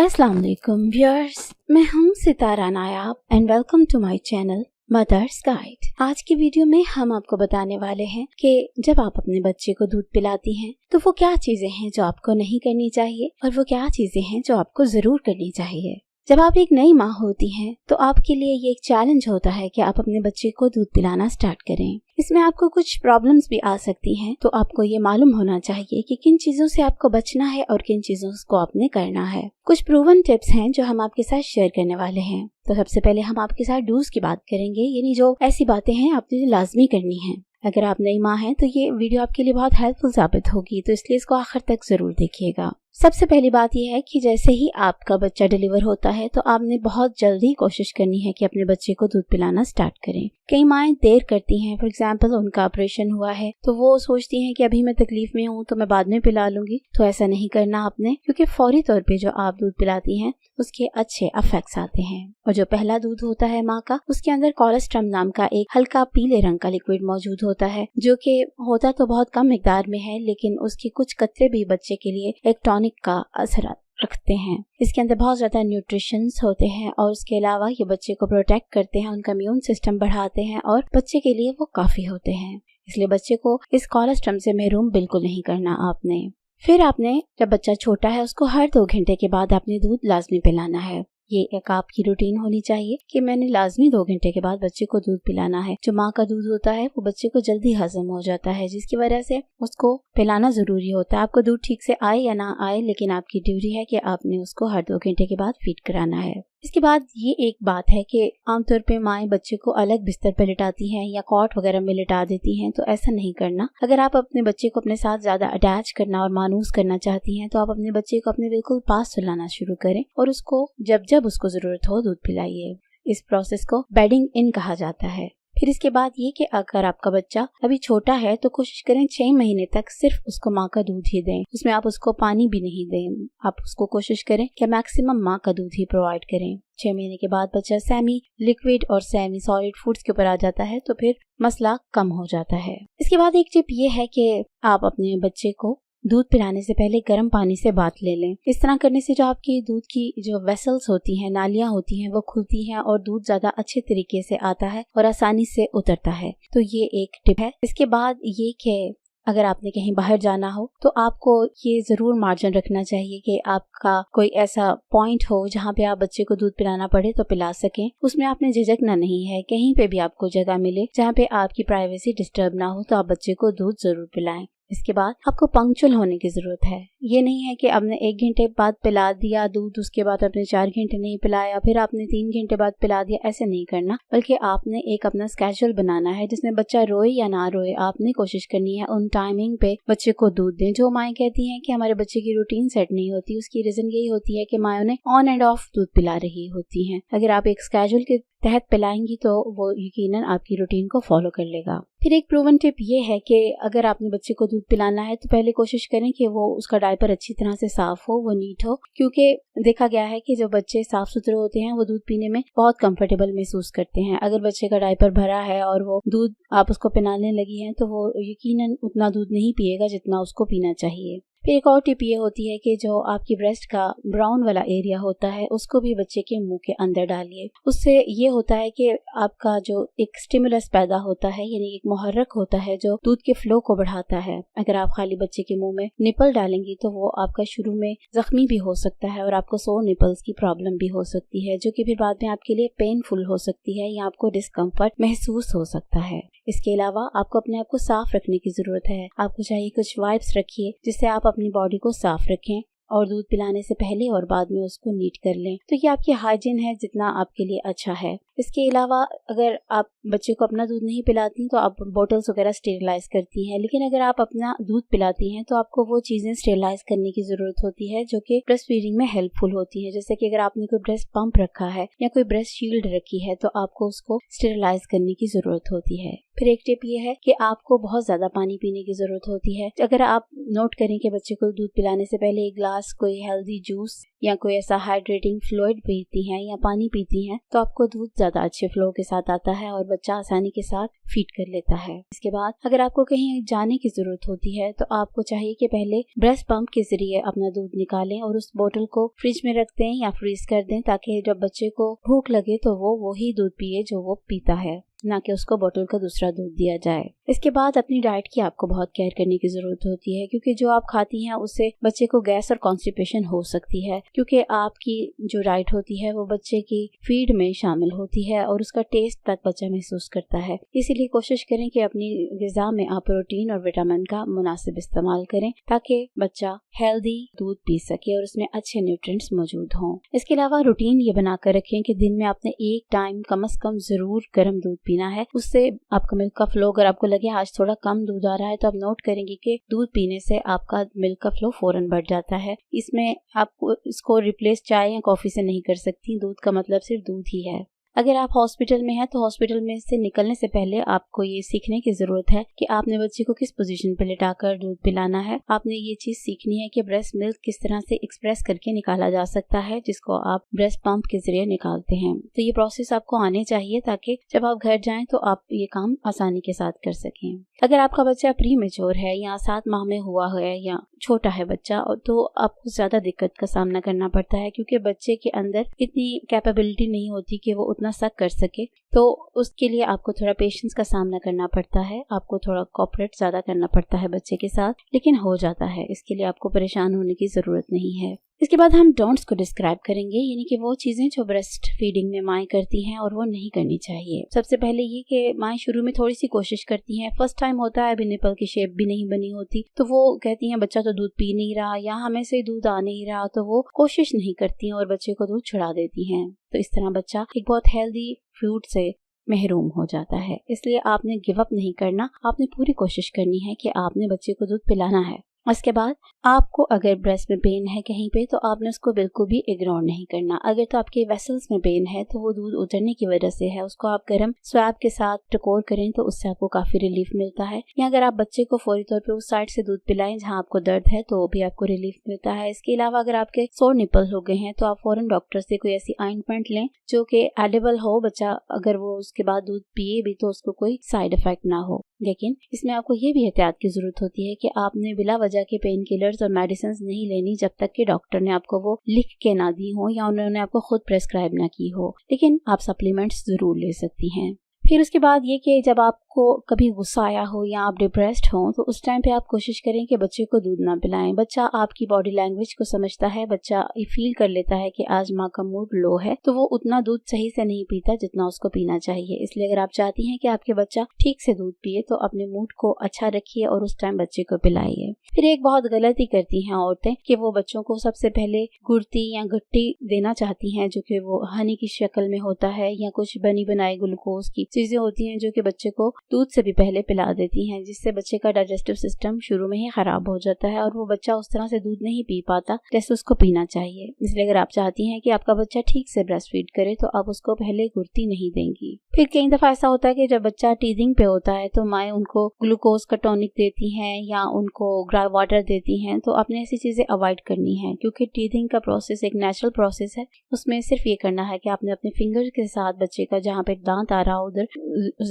अस्सलाम वालेकुम व्यूअर्स, मैं हूँ Sitara Nayab and welcome to my channel mothers guide. आज की वीडियो में हम आपको बताने वाले हैं कि जब आप अपने बच्चे को दूध पिलाती हैं तो वो क्या चीजें हैं जो आपको नहीं करनी चाहिए और वो क्या चीजें हैं जो आपको जरूर करनी चाहिए। जब आप एक नई माँ होती हैं तो आपके लिए ये एक चैलेंज होता है कि आप अपने बच्चे को दूध पिलाना स्टार्ट करें। इसमें आपको कुछ प्रॉब्लम्स भी आ सकती हैं, तो आपको ये मालूम होना चाहिए कि किन चीजों से आपको बचना है और किन चीजों को आपने करना है। कुछ प्रूवन टिप्स हैं जो हम आपके साथ शेयर करने वाले हैं। तो सबसे पहले हम आपके साथ डूज की बात करेंगे, यानी जो ऐसी बातें हैं आपने लाजमी करनी है। अगर आप नई माँ हैं तो ये वीडियो आपके लिए बहुत हेल्पफुल साबित होगी, तो इसलिए इसको आखिर तक जरूर देखिएगा। सबसे पहली बात यह है कि जैसे ही आपका बच्चा डिलीवर होता है तो आपने बहुत जल्दी कोशिश करनी है कि अपने बच्चे को दूध पिलाना स्टार्ट करें। कई माएँ देर करती हैं, फॉर एग्जाम्पल उनका ऑपरेशन हुआ है तो वो सोचती हैं कि अभी मैं तकलीफ में हूँ तो मैं बाद में पिला लूंगी। तो ऐसा नहीं करना आपने, क्योंकि फौरी तौर पे जो आप दूध पिलाती हैं उसके अच्छे इफेक्ट्स आते हैं। और जो पहला दूध होता है माँ का, उसके अंदर कोलेस्ट्रम नाम का एक हल्का पीले रंग का लिक्विड मौजूद होता है, जो कि होता तो बहुत कम मिकदार में है, लेकिन उसके कुछ कतरे भी बच्चे के लिए एक टॉनिक का असर रखते हैं। इसके अंदर बहुत ज्यादा न्यूट्रिशंस होते हैं और उसके अलावा ये बच्चे को प्रोटेक्ट करते हैं, उनका इम्यून सिस्टम बढ़ाते हैं और बच्चे के लिए वो काफी होते हैं। इसलिए बच्चे को इस कोलेस्ट्रम से महरूम बिल्कुल नहीं करना आपने। फिर आपने, जब बच्चा छोटा है, उसको हर 2 घंटे के बाद आपने दूध लाजमी पिलाना है। ये एक आपकी रूटीन होनी चाहिए कि मैंने लाजमी 2 घंटे के बाद बच्चे को दूध पिलाना है। जो माँ का दूध होता है वो बच्चे को जल्दी हजम हो जाता है, जिसकी वजह से उसको पिलाना जरूरी होता है। आपको दूध ठीक से आए या ना आए, लेकिन आपकी ड्यूटी है कि आपने उसको हर 2 घंटे के बाद फीड कराना है। इसके बाद ये एक बात है कि आमतौर पे माएँ बच्चे को अलग बिस्तर पर लिटाती हैं या कॉट वगैरह में लिटा देती हैं, तो ऐसा नहीं करना। अगर आप अपने बच्चे को अपने साथ ज्यादा अटैच करना और मानूस करना चाहती हैं तो आप अपने बच्चे को अपने बिल्कुल पास सुलाना शुरू करें और उसको जब उसको जरूरत हो दूध पिलाइए। इस प्रोसेस को बेडिंग इन कहा जाता है। फिर इसके बाद ये कि अगर आपका बच्चा अभी छोटा है तो कोशिश करें 6 महीने तक सिर्फ उसको माँ का दूध ही दें। उसमें आप उसको पानी भी नहीं दें। आप उसको कोशिश करें कि मैक्सिमम माँ का दूध ही प्रोवाइड करें। 6 महीने के बाद बच्चा सेमी लिक्विड और सेमी सॉलिड फूड्स के ऊपर आ जाता है तो फिर मसला कम हो जाता है। इसके बाद एक टिप ये है कि आप अपने बच्चे को दूध पिलाने से पहले गर्म पानी से बात ले लें। इस तरह करने से जो आपकी दूध की जो वेसल्स होती हैं, नालियां होती हैं, वो खुलती हैं और दूध ज्यादा अच्छे तरीके से आता है और आसानी से उतरता है। तो ये एक टिप है। इसके बाद ये कि अगर आपने कहीं बाहर जाना हो तो आपको ये जरूर मार्जिन रखना चाहिए कि आपका कोई ऐसा पॉइंट हो जहाँ पे आप बच्चे को दूध पिलाना पड़े तो पिला सकें। उसमें आपने झिझकना नहीं है। कहीं पे भी आपको जगह मिले जहाँ पे आपकी प्राइवेसी डिस्टर्ब ना हो तो आप बच्चे को दूध जरूर पिलाएं। इसके बाद आपको पंक्चुअल होने की जरूरत है। ये नहीं है कि आपने 1 घंटे बाद पिला दिया दूध, उसके बाद आपने 4 घंटे नहीं पिलाया, फिर आपने 3 घंटे बाद पिला दिया। ऐसे नहीं करना, बल्कि आपने एक अपना स्केड्यूल बनाना है जिसमें बच्चा रोए या ना रोए, आपने कोशिश करनी है उन टाइमिंग पे बच्चे को दूध दें। जो माएँ कहती हैं कि हमारे बच्चे की रूटीन सेट नहीं होती, उसकी रीजन यही होती है कि माएँ उन्हें ऑन एंड ऑफ दूध पिला रही होती हैं। अगर आप एक स्केड्यूल के तहत पिलाएंगी तो वो यकीनन आपकी रूटीन को फॉलो कर लेगा। फिर एक प्रूवन टिप ये है कि अगर आपने बच्चे को दूध पिलाना है तो पहले कोशिश करें कि वो उसका डायपर अच्छी तरह से साफ हो, वो नीट हो, क्योंकि देखा गया है कि जो बच्चे साफ सुथरे होते हैं वो दूध पीने में बहुत कंफर्टेबल महसूस करते हैं। अगर बच्चे का डायपर भरा है और वो दूध आप उसको पिलाने लगी हैं तो वो यकीनन उतना दूध नहीं पिएगा जितना उसको पीना चाहिए। फिर एक और टिप ये होती है कि जो आपकी ब्रेस्ट का ब्राउन वाला एरिया होता है उसको भी बच्चे के मुंह के अंदर डालिए। उससे ये होता है कि आपका जो एक स्टिमुलस पैदा होता है, यानी एक मुहर्रक होता है जो दूध के फ्लो को बढ़ाता है। अगर आप खाली बच्चे के मुंह में निपल डालेंगी तो वो आपका शुरू में जख्मी भी हो सकता है और आपको सोर निपल्स की प्रॉब्लम भी हो सकती है, जो कि फिर बाद में आपके लिए पेनफुल हो सकती है या आपको डिस्कम्फर्ट महसूस हो सकता है। इसके अलावा आपको अपने आप को साफ रखने की जरूरत है। आपको चाहिए कुछ वाइप्स रखिए जिससे आप अपनी बॉडी को साफ रखें और दूध पिलाने से पहले और बाद में उसको नीट कर लें। तो ये आपकी हाइजीन है जितना आपके लिए अच्छा है। इसके अलावा अगर आप बच्चे को अपना दूध नहीं पिलाती तो आप बोटल्स वगैरह स्टेरिलाइज करती हैं, लेकिन अगर आप अपना दूध पिलाती हैं तो आपको वो चीजें स्टेरिलाइज करने की जरूरत होती है जो कि ब्रेस्ट फीडिंग में हेल्पफुल होती है। जैसे कि अगर आपने कोई ब्रेस्ट पंप रखा है या कोई ब्रेस्ट शील्ड रखी है तो आपको उसको स्टेरिलाइज करने की जरूरत होती है। फिर एक टिप ये है कि आपको बहुत ज्यादा पानी पीने की जरूरत होती है। अगर आप नोट करें कि बच्चे को दूध पिलाने से पहले 1 गिलास पास कोई हेल्दी जूस या कोई ऐसा हाइड्रेटिंग फ्लूइड पीती हैं या पानी पीती हैं तो आपको दूध ज्यादा अच्छे फ्लो के साथ आता है और बच्चा आसानी के साथ फीड कर लेता है। इसके बाद अगर आपको कहीं जाने की जरूरत होती है तो आपको चाहिए कि पहले ब्रेस्ट पंप के जरिए अपना दूध निकालें और उस बोतल को फ्रिज में रख दें या फ्रीज कर दें, ताकि जब बच्चे को भूख लगे तो वो वही दूध पिए जो वो पीता है, ना कि उसको बोतल का दूसरा दूध दिया जाए। इसके बाद अपनी डाइट की आपको बहुत केयर करने की जरूरत होती है, क्योंकि जो आप खाती हैं उससे बच्चे को गैस और कॉन्स्टिपेशन हो सकती है, क्योंकि आपकी जो डाइट होती है वो बच्चे की फीड में शामिल होती है और उसका टेस्ट तक बच्चा महसूस करता है। इसीलिए कोशिश करें कि अपनी ग़िज़ा में आप प्रोटीन और विटामिन का मुनासिब इस्तेमाल करें, ताकि बच्चा हेल्दी दूध पी सके और उसमें अच्छे न्यूट्रिएंट्स मौजूद हों। इसके अलावा रूटीन ये बनाकर रखें कि दिन में आपने एक टाइम कम से कम जरूर गर्म दूध पीना है। उससे आपका मिल्क का फ्लो, अगर आपको लगे आज थोड़ा कम दूध आ रहा है तो आप नोट करेंगे कि दूध पीने से आपका मिल्क का फ्लो फौरन बढ़ जाता है। इसमें आप इसको रिप्लेस चाय या कॉफी से नहीं कर सकती। दूध का मतलब सिर्फ दूध ही है। अगर आप हॉस्पिटल में हैं तो हॉस्पिटल में से निकलने से पहले आपको ये सीखने की जरूरत है कि आपने बच्चे को किस पोजीशन पे लिटाकर दूध पिलाना है। आपने ये चीज सीखनी है कि ब्रेस्ट मिल्क किस तरह से एक्सप्रेस करके निकाला जा सकता है, जिसको आप ब्रेस्ट पंप के जरिए निकालते हैं। तो ये प्रोसेस आपको आने चाहिए ताकि जब आप घर जाएं तो आप ये काम आसानी के साथ कर सकें। अगर आपका बच्चा प्री मैच्योर है या 7 माह में हुआ है या छोटा है बच्चा, तो आपको ज्यादा दिक्कत का सामना करना पड़ता है, क्योंकि बच्चे के अंदर इतनी कैपेबिलिटी नहीं होती कि वो उतना सक कर सके। तो उसके लिए आपको थोड़ा पेशेंस का सामना करना पड़ता है, आपको थोड़ा कोऑपरेट ज्यादा करना पड़ता है बच्चे के साथ, लेकिन हो जाता है। इसके लिए आपको परेशान होने की जरूरत नहीं है। इसके बाद हम डोंट्स को डिस्क्राइब करेंगे, यानी कि वो चीजें जो ब्रेस्ट फीडिंग में माएँ करती हैं और वो नहीं करनी चाहिए। सबसे पहले ये कि माएँ शुरू में थोड़ी सी कोशिश करती हैं, फर्स्ट टाइम होता है, अभी निपल की शेप भी नहीं बनी होती, तो वो कहती हैं बच्चा तो दूध पी नहीं रहा या हमें से दूध आ नहीं रहा, तो वो कोशिश नहीं करती हैं और बच्चे को दूध छुड़ा देती हैं। तो इस तरह बच्चा एक बहुत हेल्दी फूड से महरूम हो जाता है। इसलिए आपने गिव अप नहीं करना, आपने पूरी कोशिश करनी है कि आपने बच्चे को दूध पिलाना है। उसके बाद आपको अगर ब्रेस्ट में पेन है कहीं पे तो आपने उसको बिल्कुल भी इग्नोर नहीं करना। अगर तो आपके वेसल्स में पेन है तो वो दूध उतरने की वजह से है, उसको आप गर्म स्वैब के साथ टकोर करें तो उससे आपको काफी रिलीफ मिलता है। या अगर आप बच्चे को फौरी तौर पे उस साइड से दूध पिलाएं जहां आपको दर्द है तो भी आपको रिलीफ मिलता है। इसके अलावा अगर आपके सोर निपल हो गए हैं तो आप फौरन डॉक्टर से कोई ऐसी ऑइंटमेंट लें जो कि एडिबल हो, बच्चा अगर वो उसके बाद दूध पिए भी तो उसको कोई साइड इफेक्ट ना हो। लेकिन इसमें आपको ये भी एहतियात की जरूरत होती है कि आपने बिला वजह के पेन किलर्स और मेडिसिन नहीं लेनी जब तक कि डॉक्टर ने आपको वो लिख के ना दी हो या उन्होंने आपको खुद प्रेस्क्राइब ना की हो। लेकिन आप सप्लीमेंट्स जरूर ले सकती हैं। फिर उसके बाद ये कि जब आपको कभी गुस्सा आया हो या आप डिप्रेस्ड हो तो उस टाइम पे आप कोशिश करें कि बच्चे को दूध ना पिलाएं। बच्चा आपकी बॉडी लैंग्वेज को समझता है, बच्चा ये फील कर लेता है कि आज माँ का मूड लो है, तो वो उतना दूध सही से नहीं पीता जितना उसको पीना चाहिए। इसलिए अगर आप चाहती हैं कि आपके बच्चा ठीक से दूध पिए तो अपने मूड को अच्छा रखिए और उस टाइम बच्चे को पिलाइए। फिर एक बहुत गलती करती हैं औरतें कि वो बच्चों को सबसे पहले गुड़ती या गट्टी देना चाहती हैं, जो कि वो हनी की शक्ल में होता है या कुछ बनी बनाई ग्लूकोज की चीजें होती हैं जो कि बच्चे को दूध से भी पहले पिला देती हैं, जिससे बच्चे का डाइजेस्टिव सिस्टम शुरू में ही खराब हो जाता है और वो बच्चा उस तरह से दूध नहीं पी पाता जैसे उसको पीना चाहिए। इसलिए अगर आप चाहती हैं कि आपका बच्चा ठीक से ब्रेस्ट फीड करे तो आप उसको पहले गुड़ती नहीं देंगी। फिर कई दफा ऐसा होता है कि जब बच्चा टीथिंग पे होता है तो माएँ उनको ग्लूकोज का टॉनिक देती हैं या उनको ग्राई वाटर देती हैं, तो आपने ऐसी चीजें अवॉइड करनी है, क्योंकि टीथिंग का प्रोसेस एक नेचुरल प्रोसेस है। उसमें सिर्फ ये करना है कि आपने अपने फिंगर के साथ बच्चे का जहाँ पे दांत आ रहा उधर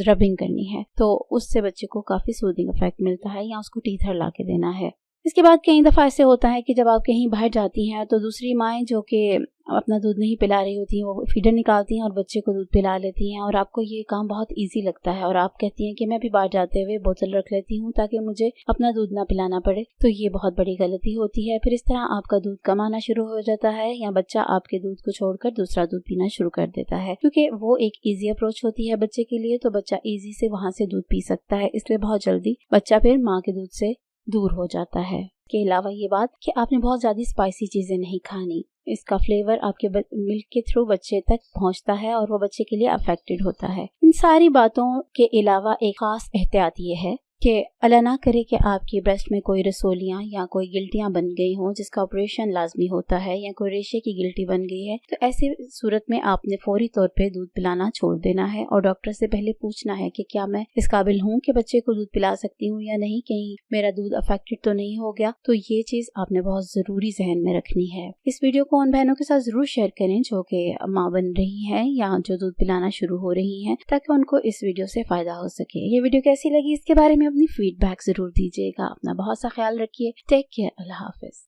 रबिंग करनी है, तो उससे बच्चे को काफी सूदिंग इफेक्ट मिलता है, या उसको टीथर ला के देना है। इसके बाद कई दफा ऐसे होता है कि जब आप कहीं बाहर जाती हैं तो दूसरी माएँ जो कि अपना दूध नहीं पिला रही होती हैं वो फीडर निकालती हैं और बच्चे को दूध पिला लेती हैं, और आपको ये काम बहुत इजी लगता है और आप कहती हैं कि मैं भी बाहर जाते हुए बोतल रख लेती हूँ ताकि मुझे अपना दूध ना पिलाना पड़े। तो ये बहुत बड़ी गलती होती है। फिर इस तरह आपका दूध कम आना शुरू हो जाता है या बच्चा आपके दूध को छोड़कर दूसरा दूध पीना शुरू कर देता है, क्योंकि वो एक ईजी अप्रोच होती है बच्चे के लिए, तो बच्चा ईजी से वहां से दूध पी सकता है। इसलिए बहुत जल्दी बच्चा फिर माँ के दूध से दूर हो जाता है। के अलावा ये बात कि आपने बहुत ज्यादा स्पाइसी चीजें नहीं खानी, इसका फ्लेवर आपके मिल्क के थ्रू बच्चे तक पहुंचता है और वो बच्चे के लिए अफेक्टेड होता है। इन सारी बातों के अलावा एक खास एहतियात ये है कि अल्लाह ना करे कि आपकी ब्रेस्ट में कोई रसोलियाँ या कोई गिल्टियाँ बन गई हों जिसका ऑपरेशन लाजमी होता है, या कोई रेशे की गिल्टी बन गई है, तो ऐसी सूरत में आपने फौरी तौर पे दूध पिलाना छोड़ देना है और डॉक्टर से पहले पूछना है कि क्या मैं इस काबिल हूँ कि बच्चे को दूध पिला सकती हूँ या नहीं, कहीं मेरा दूध अफेक्टेड तो नहीं हो गया। तो ये चीज आपने बहुत जरूरी जहन में रखनी है। इस वीडियो को उन बहनों के साथ जरूर शेयर करें जो कि माँ बन रही हैं या जो दूध पिलाना शुरू हो रही हैं, ताकि उनको इस वीडियो से फायदा हो सके। ये वीडियो कैसी लगी इसके बारे में अपनी फीडबैक जरूर दीजिएगा। अपना बहुत सा ख्याल रखिए। Take care. अल्लाह हाफिज।